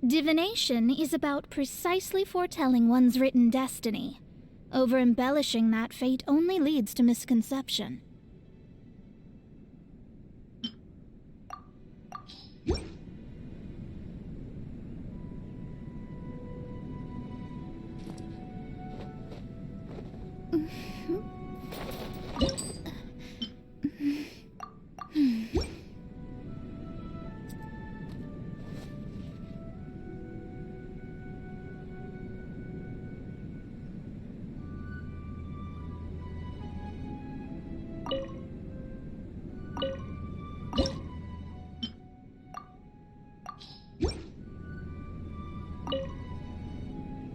Divination is about precisely foretelling one's written destiny. Over-embellishing that fate only leads to misconception.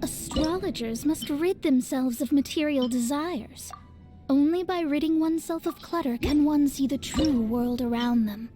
Astrologers must rid themselves of material desires. Only by ridding oneself of clutter can one see the true world around them.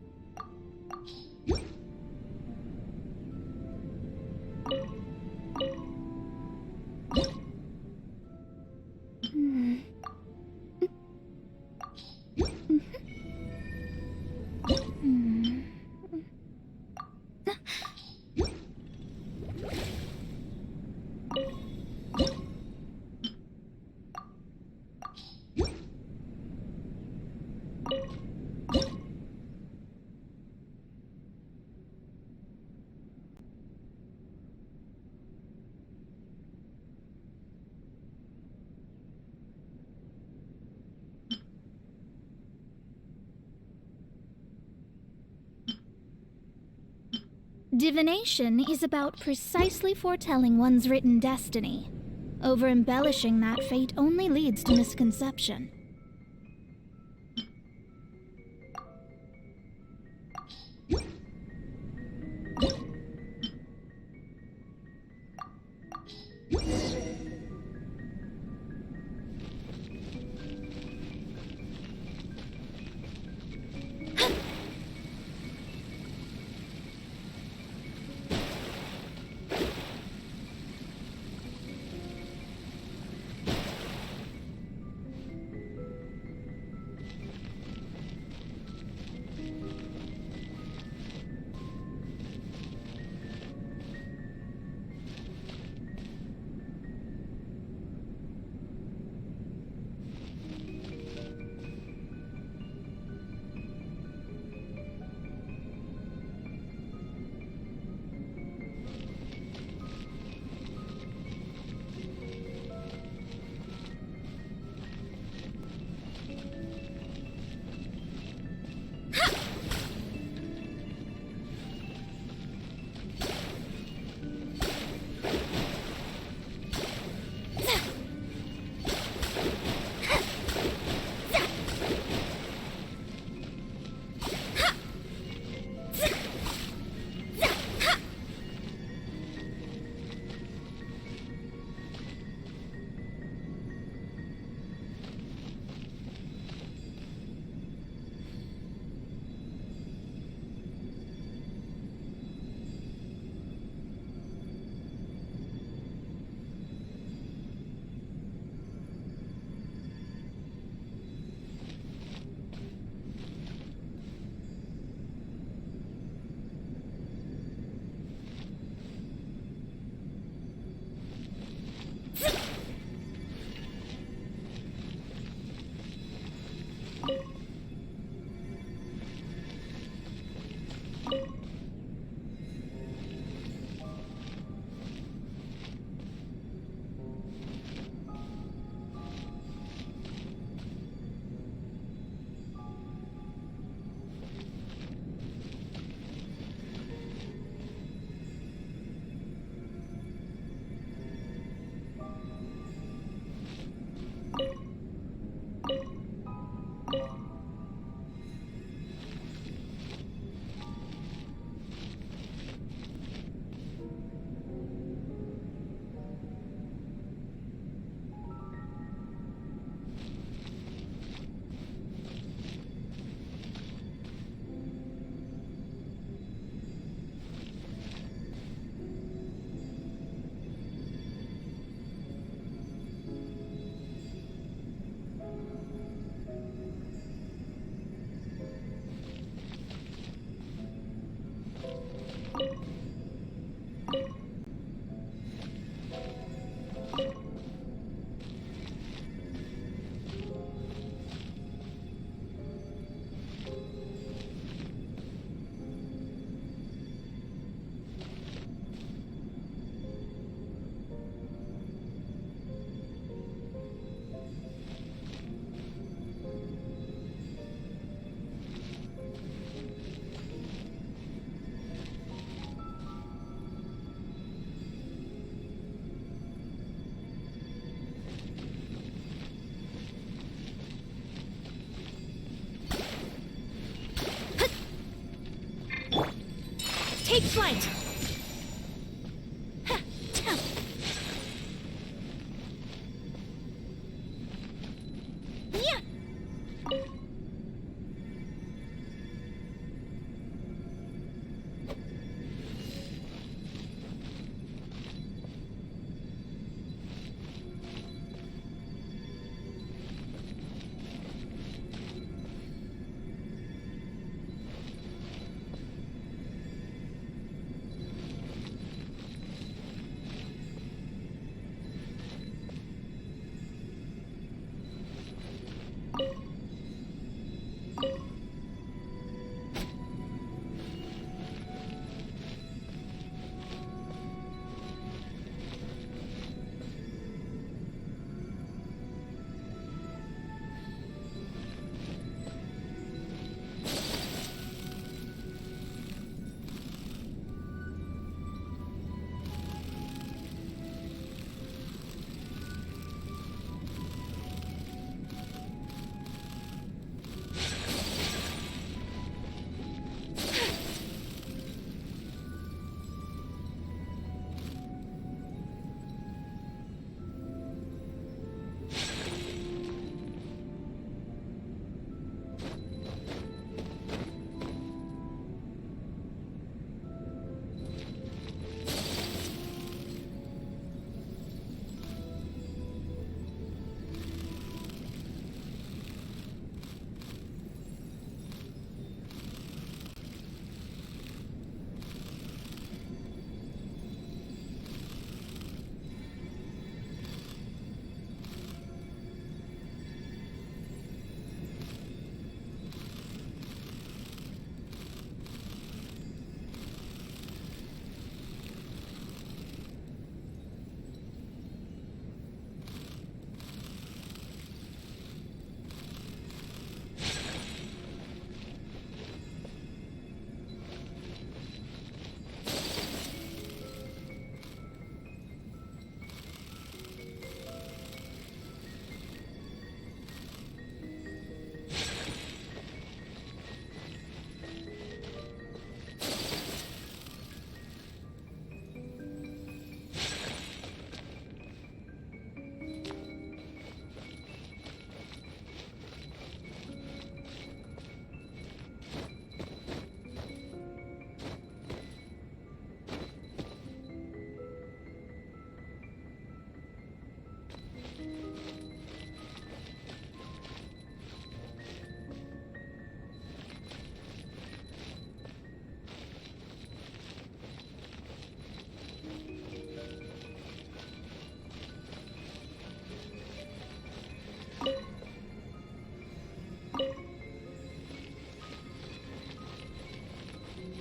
Divination is about precisely foretelling one's written destiny. Over-embellishing that fate only leads to misconception. flight!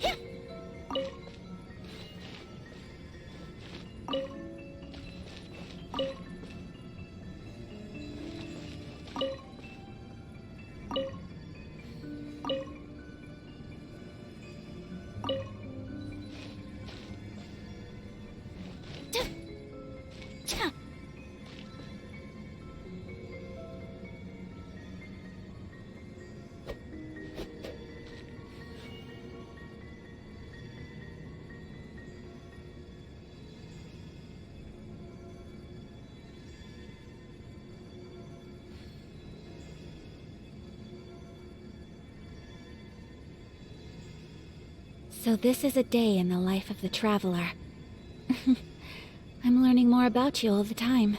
Yeah! So this is a day in the life of the traveler. I'm learning more about you all the time.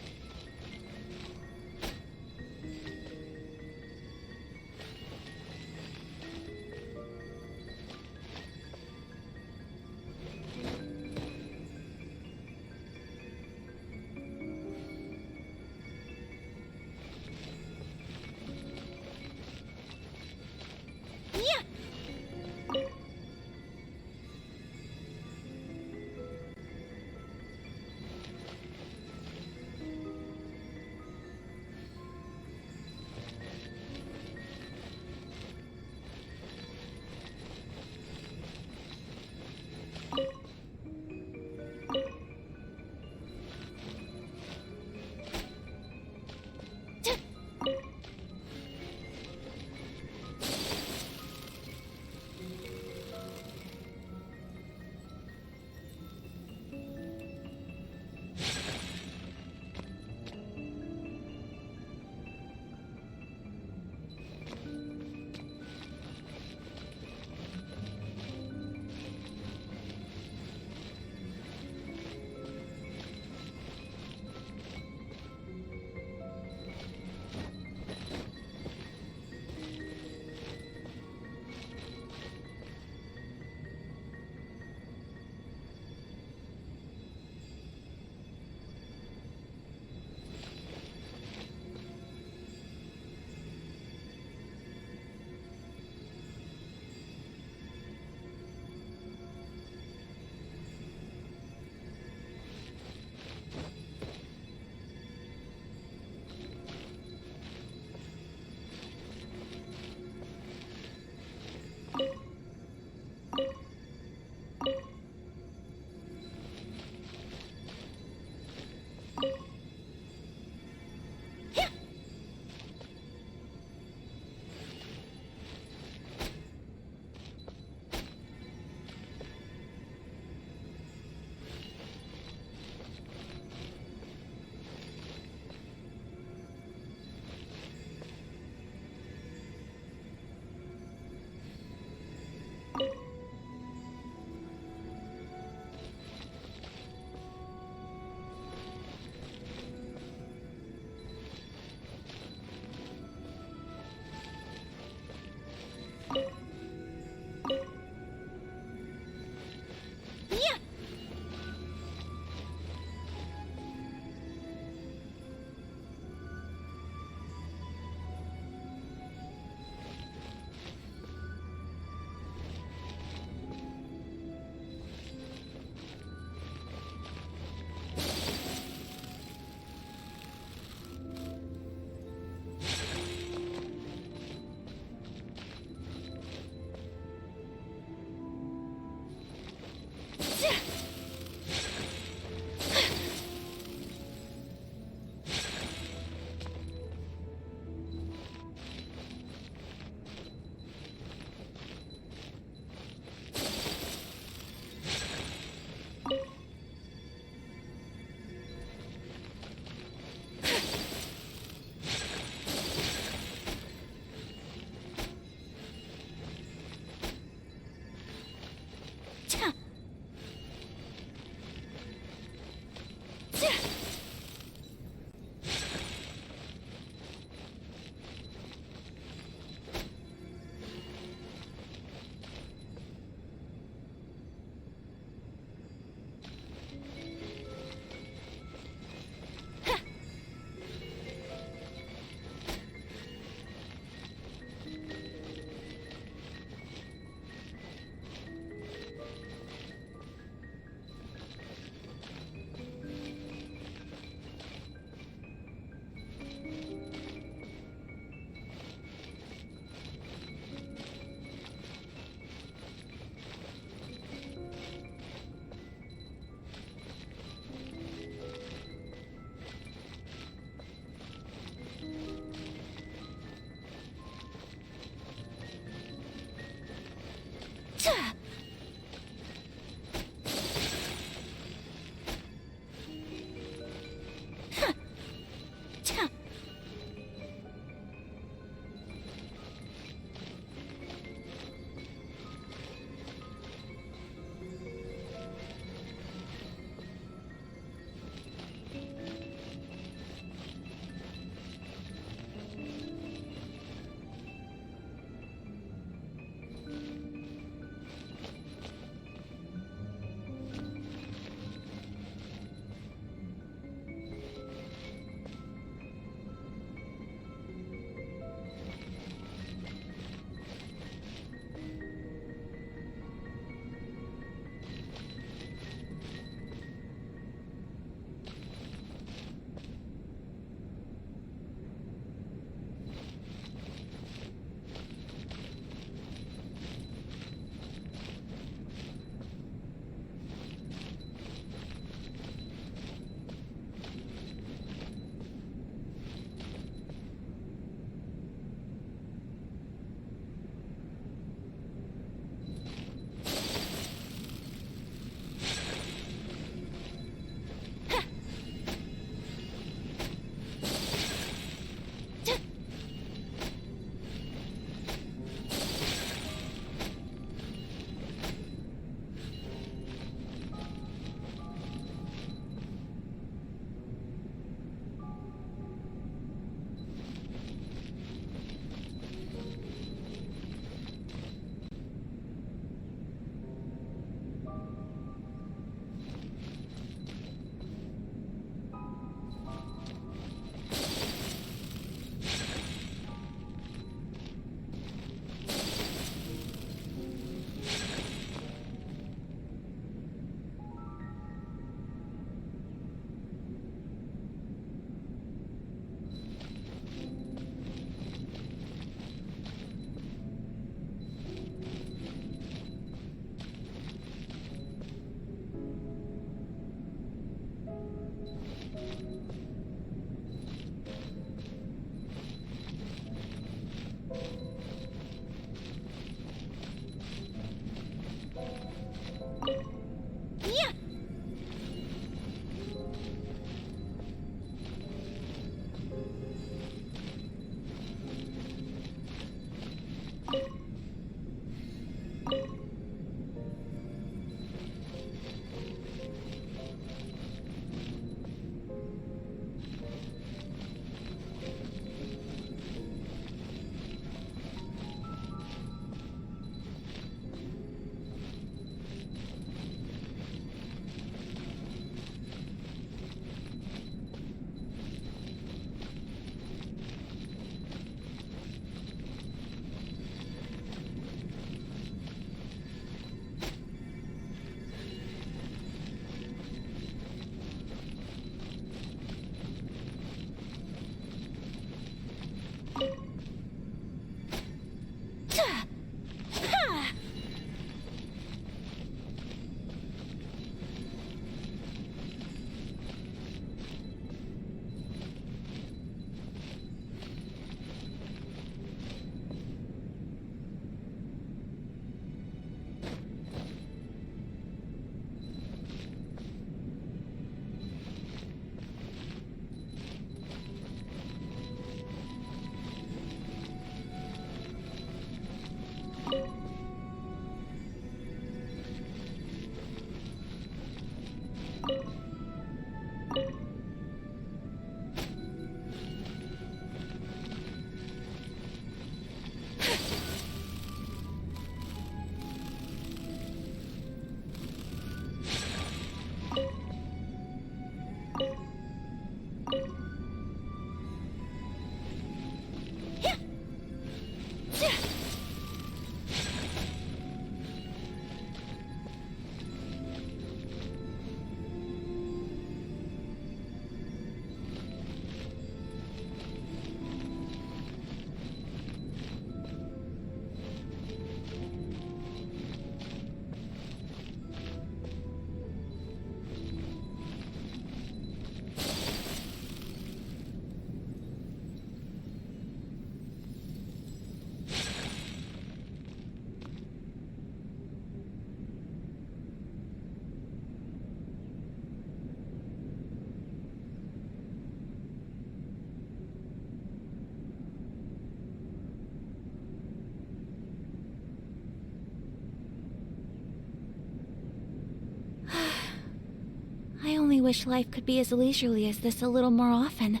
wish life could be as leisurely as this a little more often.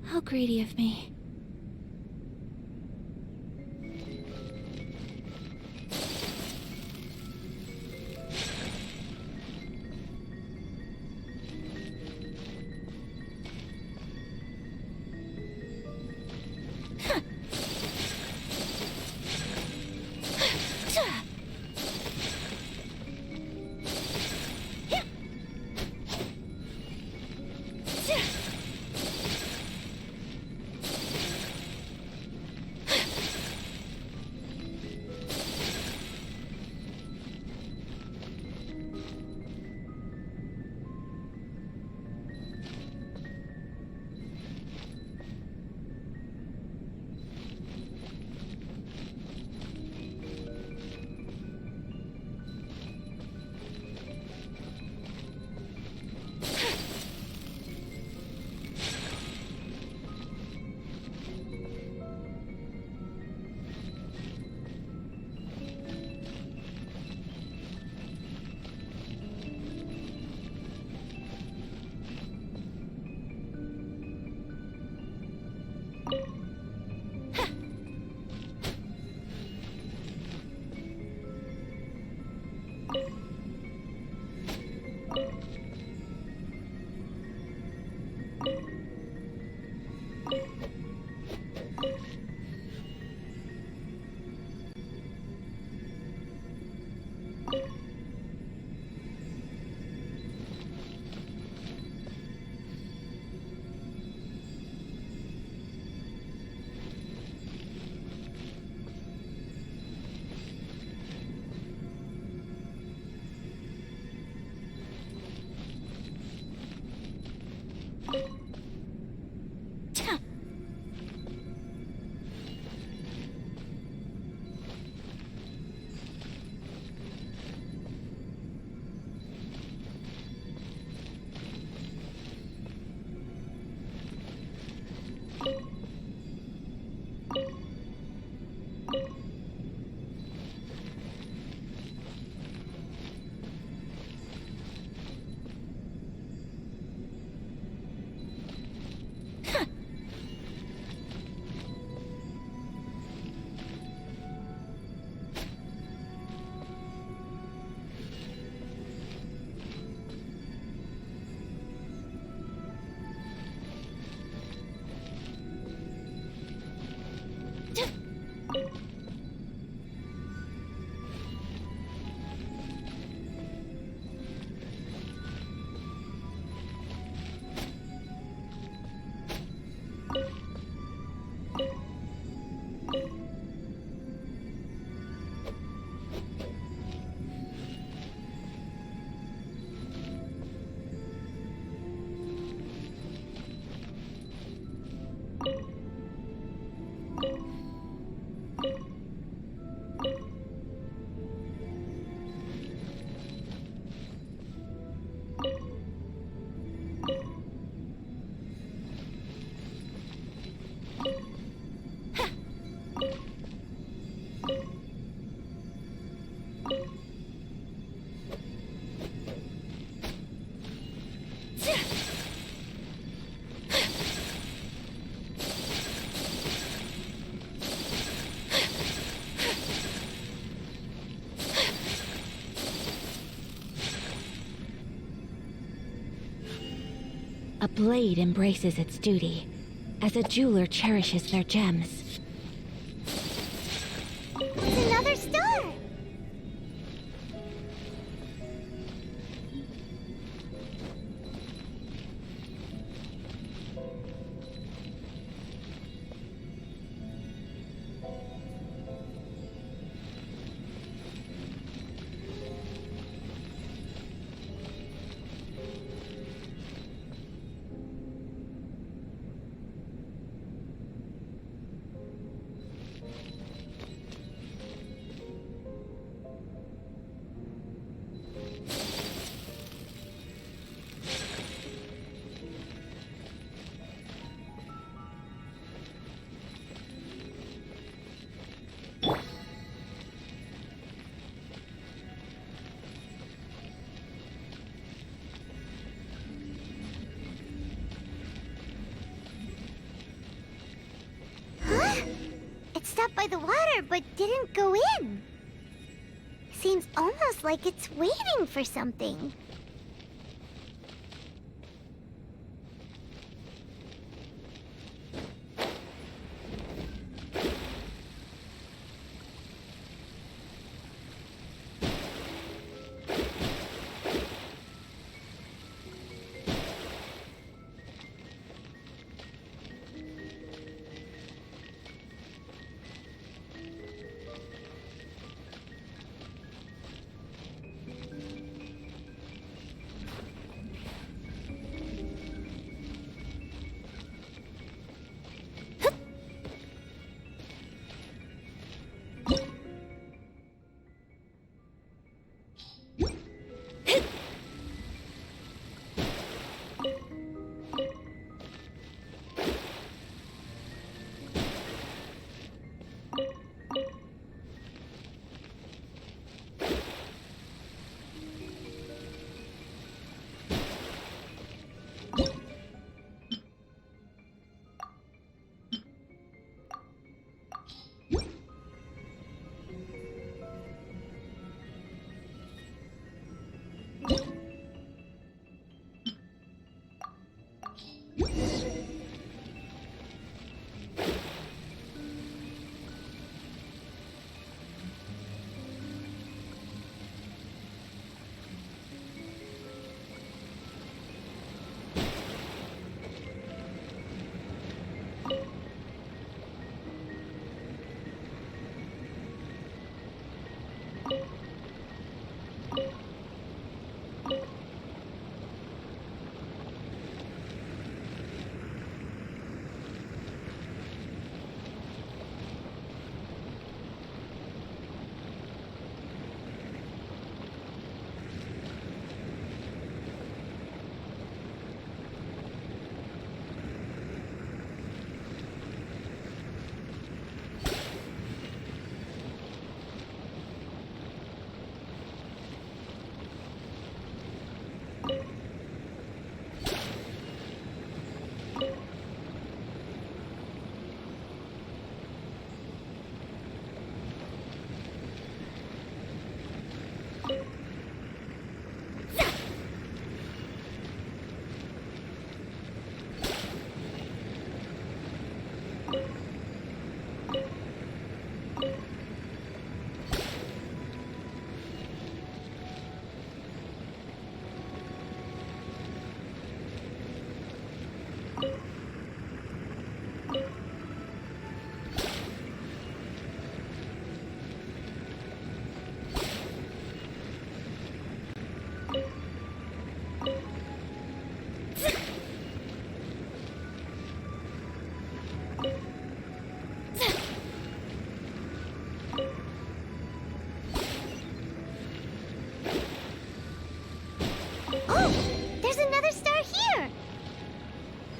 How greedy of me. A blade embraces its duty, as a jeweler cherishes their gems. It's another star! by the water but didn't go in. Seems almost like it's waiting for something.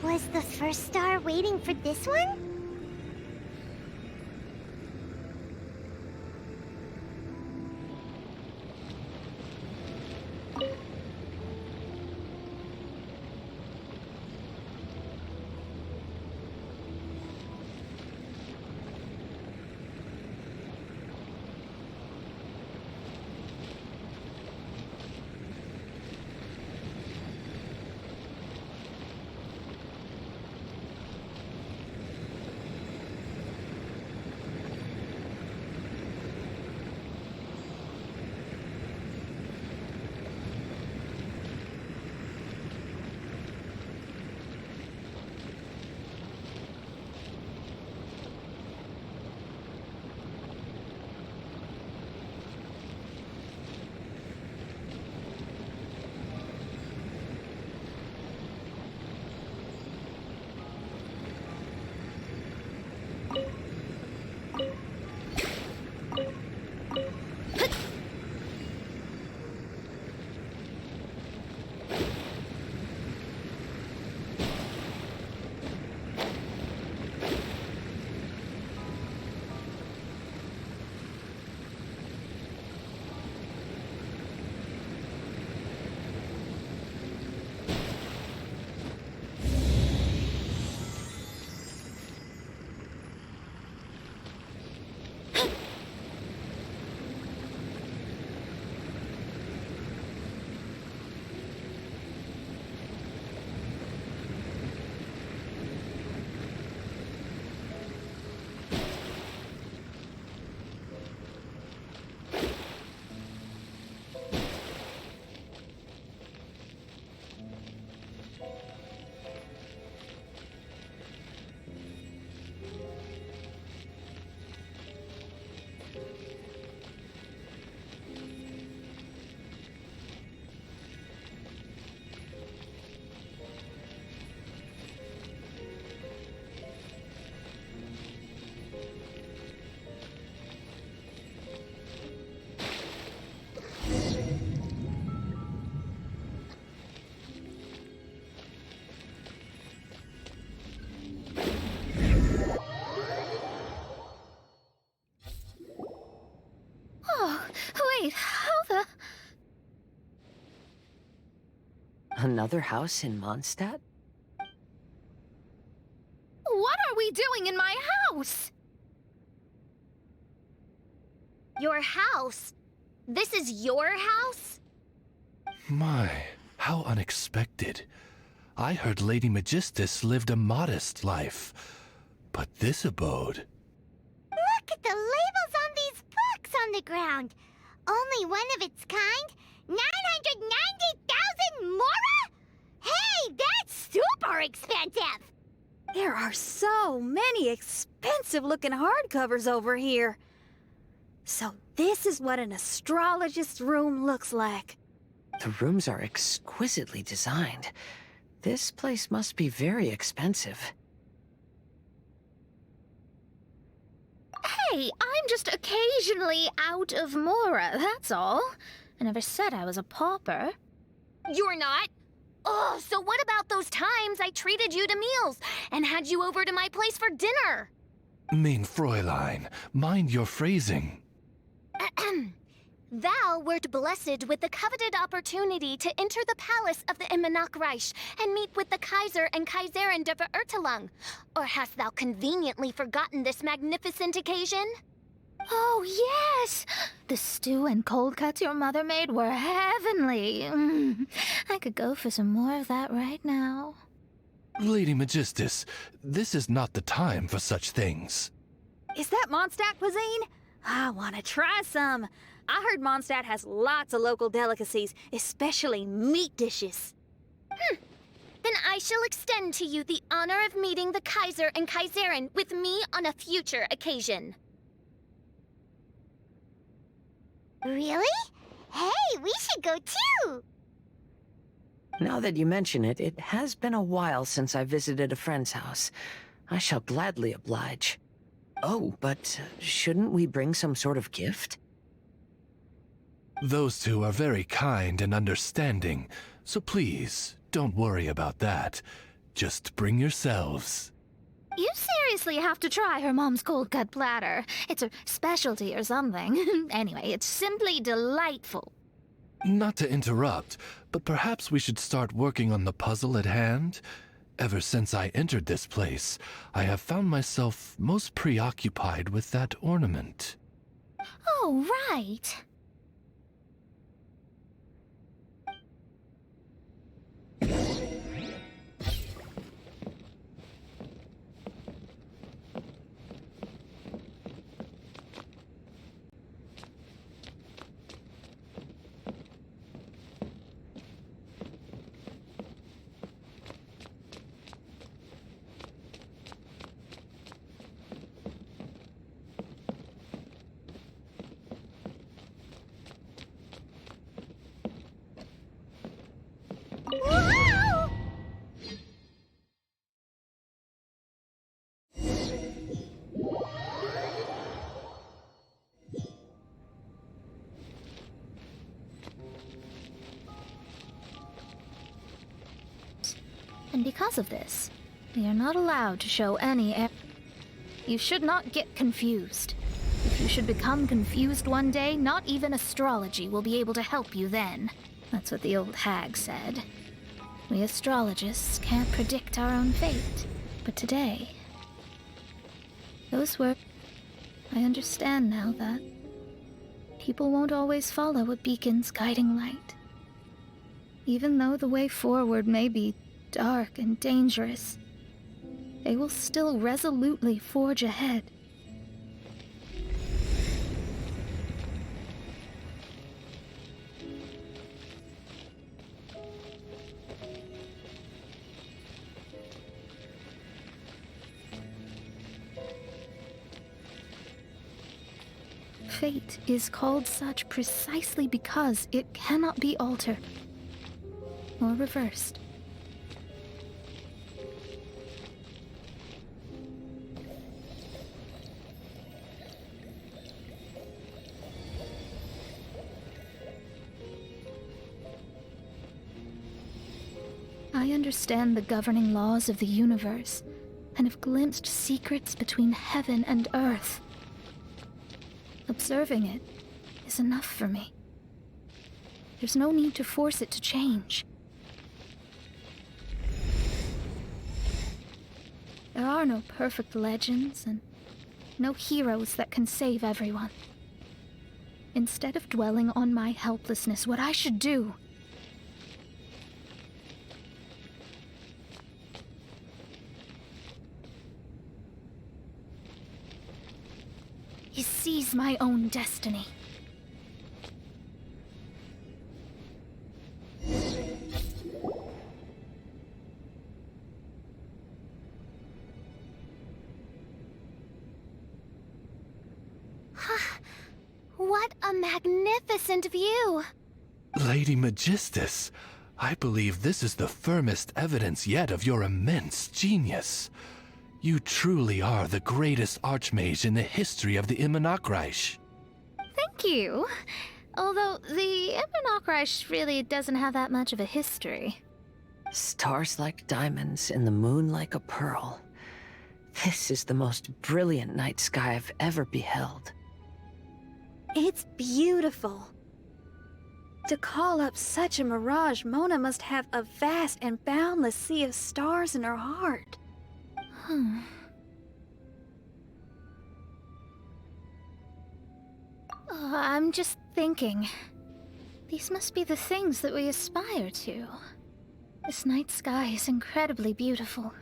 Was the first star waiting for this one? Wait, how the... Another house in Mondstadt? What are we doing in my house? Your house? This is your house? My, how unexpected. I heard Lady Magistus lived a modest life, but this abode... Look at the labels on these books on the ground. Only one of its kind? 990,000 mora? Hey, that's super expensive! There are so many expensive-looking hardcovers over here. So this is what an astrologist's room looks like. The rooms are exquisitely designed. This place must be very expensive. Hey, I'm just occasionally out of mora, that's all. I never said I was a pauper. You're not? Oh, so what about those times I treated you to meals and had you over to my place for dinner? Mein Fräulein, mind your phrasing. Thou wert blessed with the coveted opportunity to enter the palace of the Immanok Reich and meet with the Kaiser and Kaiserin der Verurteilung. Or hast thou conveniently forgotten this magnificent occasion? Oh, yes! The stew and cold cuts your mother made were heavenly. I could go for some more of that right now. Lady Magistus, this is not the time for such things. Is that Mondstadt cuisine? I want to try some. I heard Mondstadt has lots of local delicacies, especially meat dishes. Then I shall extend to you the honor of meeting the Kaiser and Kaiserin with me on a future occasion. Really? Hey, we should go too! Now that you mention it, it has been a while since I visited a friend's house. I shall gladly oblige. Oh, but shouldn't we bring some sort of gift? Those two are very kind and understanding, so please, don't worry about that. Just bring yourselves. You seriously have to try her mom's cold cut platter. It's her specialty or something. Anyway, it's simply delightful. Not to interrupt, but perhaps we should start working on the puzzle at hand? Ever since I entered this place, I have found myself most preoccupied with that ornament. Oh, right. Whoa! And because of this, we are not allowed to show any You should not get confused. If you should become confused one day, not even astrology will be able to help you then. That's what the old hag said. We astrologists can't predict our own fate. But today... those were... I understand now that... people won't always follow a beacon's guiding light. Even though the way forward may be dark and dangerous, they will still resolutely forge ahead. Fate is called such precisely because it cannot be altered or reversed. I understand the governing laws of the universe and have glimpsed secrets between heaven and earth. Observing it is enough for me. There's no need to force it to change. There are no perfect legends and no heroes that can save everyone. Instead of dwelling on my helplessness, what I should do is seize my own destiny. What a magnificent view! Lady Magistus, I believe this is the firmest evidence yet of your immense genius. You truly are the greatest archmage in the history of the Immonakreich. Thank you. Although the Immonakreich really doesn't have that much of a history. Stars like diamonds and the moon like a pearl. This is the most brilliant night sky I've ever beheld. It's beautiful. To call up such a mirage, Mona must have a vast and boundless sea of stars in her heart. I'm just thinking. These must be the things that we aspire to. This night sky is incredibly beautiful.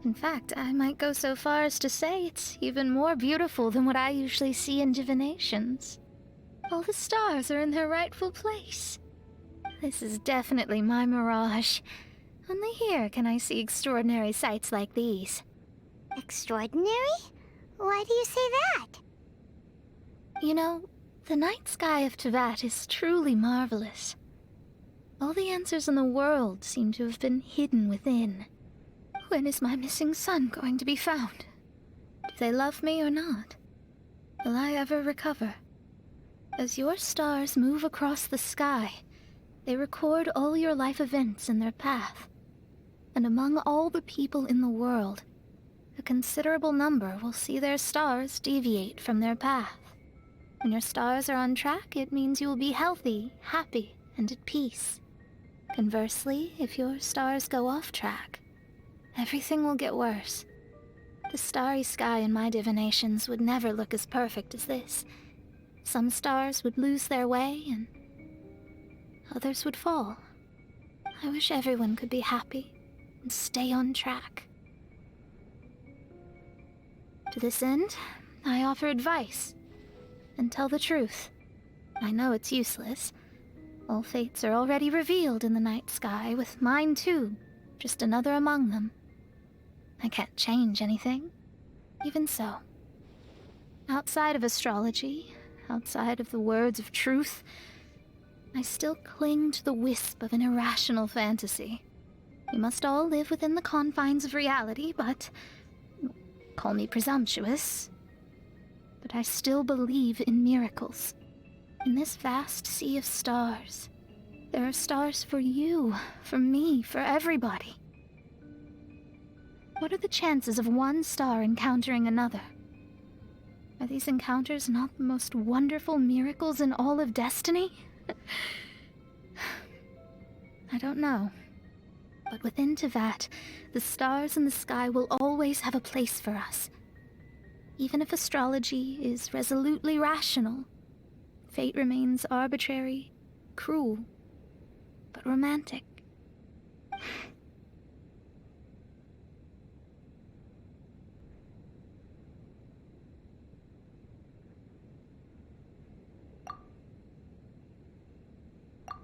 In fact, I might go so far as to say it's even more beautiful than what I usually see in divinations. All the stars are in their rightful place. This is definitely my mirage. Only here can I see extraordinary sights like these. Extraordinary? Why do you say that? You know, the night sky of Tevat is truly marvelous. All the answers in the world seem to have been hidden within. When is my missing son going to be found? Do they love me or not? Will I ever recover? As your stars move across the sky, they record all your life events in their path. And among all the people in the world, a considerable number will see their stars deviate from their path. When your stars are on track, it means you will be healthy, happy, and at peace. Conversely, if your stars go off track, everything will get worse. The starry sky in my divinations would never look as perfect as this. Some stars would lose their way, and others would fall. I wish everyone could be happy and stay on track. To this end, I offer advice and tell the truth. I know it's useless. All fates are already revealed in the night sky, with mine too, just another among them. I can't change anything. Even so, outside of astrology, outside of the words of truth, I still cling to the wisp of an irrational fantasy. We must all live within the confines of reality, but call me presumptuous. But I still believe in miracles. In this vast sea of stars, there are stars for you, for me, for everybody. What are the chances of one star encountering another? Are these encounters not the most wonderful miracles in all of destiny? I don't know. But within Tevat, the stars in the sky will always have a place for us. Even if astrology is resolutely rational, fate remains arbitrary, cruel, but romantic.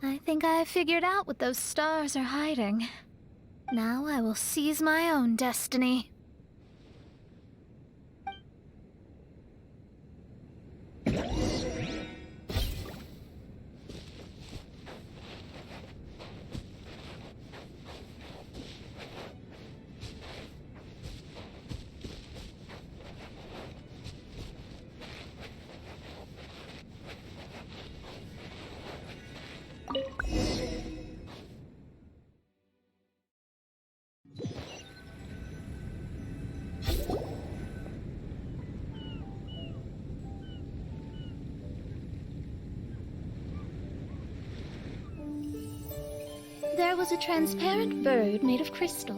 I think I have figured out what those stars are hiding. Now I will seize my own destiny. there was a transparent bird made of crystal.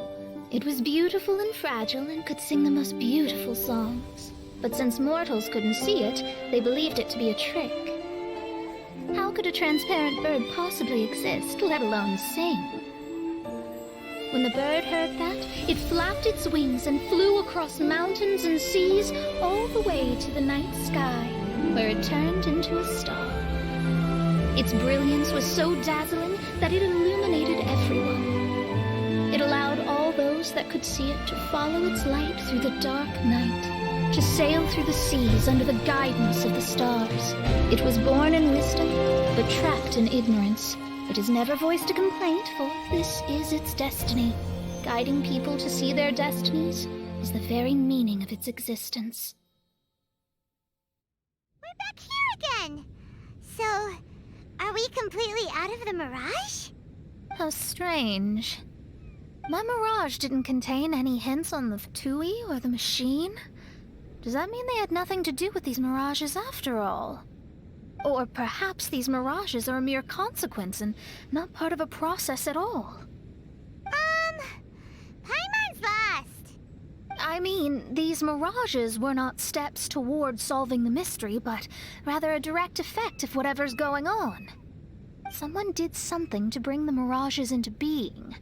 It was beautiful and fragile and could sing the most beautiful songs. But since mortals couldn't see it, they believed it to be a trick. How could a transparent bird possibly exist, let alone sing? When the bird heard that, it flapped its wings and flew across mountains and seas all the way to the night sky, where it turned into a star. Its brilliance was so dazzling that it illuminated everyone. It allowed all those that could see it to follow its light through the dark night, to sail through the seas under the guidance of the stars. It was born in wisdom, but trapped in ignorance. It has never voiced a complaint, for this is its destiny. Guiding people to see their destinies is the very meaning of its existence. We're back here again! So, are we completely out of the mirage? How strange. My mirage didn't contain any hints on the Fatui or the machine. Does that mean they had nothing to do with these mirages after all? Or perhaps these mirages are a mere consequence and not part of a process at all? Paimon's lost! I mean, these mirages were not steps towards solving the mystery, but rather a direct effect of whatever's going on. Someone did something to bring the mirages into being.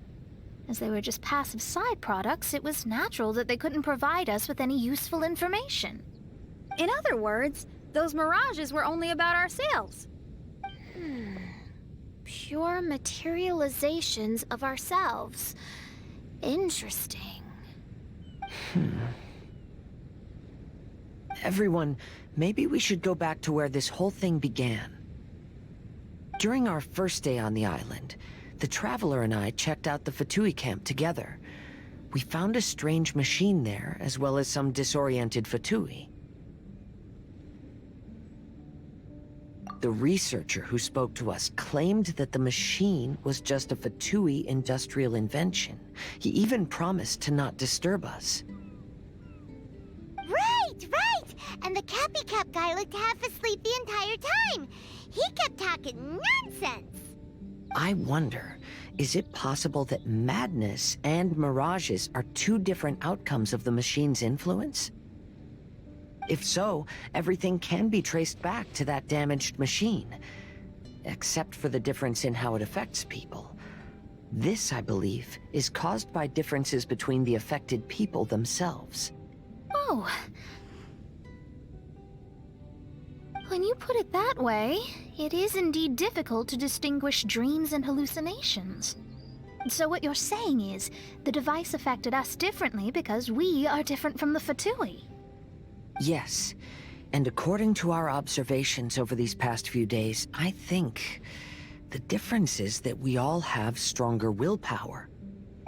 As they were just passive side products, it was natural that they couldn't provide us with any useful information. In other words, those mirages were only about ourselves. Pure materializations of ourselves. Interesting. Everyone, maybe we should go back to where this whole thing began. During our first day on the island, the Traveler and I checked out the Fatui camp together. We found a strange machine there, as well as some disoriented Fatui. The researcher who spoke to us claimed that the machine was just a Fatui industrial invention. He even promised to not disturb us. Right! And the Cappy Cap guy looked half asleep the entire time! He kept talking nonsense! I wonder, is it possible that madness and mirages are two different outcomes of the machine's influence? If so, everything can be traced back to that damaged machine, except for the difference in how it affects people. This, I believe, is caused by differences between the affected people themselves. Oh. When you put it that way, it is indeed difficult to distinguish dreams and hallucinations. So what you're saying is, the device affected us differently because we are different from the Fatui. Yes, and according to our observations over these past few days, I think the difference is that we all have stronger willpower.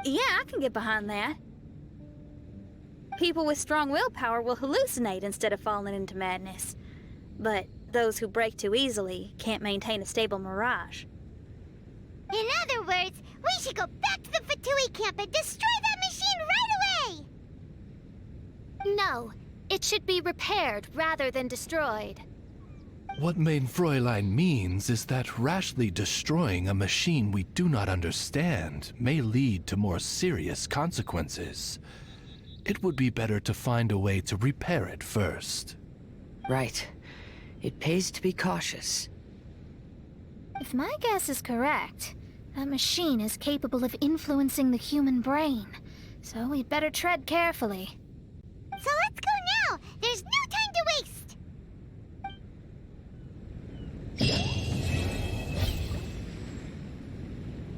Yeah, I can get behind that. People with strong willpower will hallucinate instead of falling into madness. But those who break too easily can't maintain a stable mirage. In other words, we should go back to the Fatui camp and destroy that machine right away! No, it should be repaired rather than destroyed. What Mein Fräulein means is that rashly destroying a machine we do not understand may lead to more serious consequences. It would be better to find a way to repair it first. Right. It pays to be cautious. If my guess is correct, that machine is capable of influencing the human brain, so we'd better tread carefully.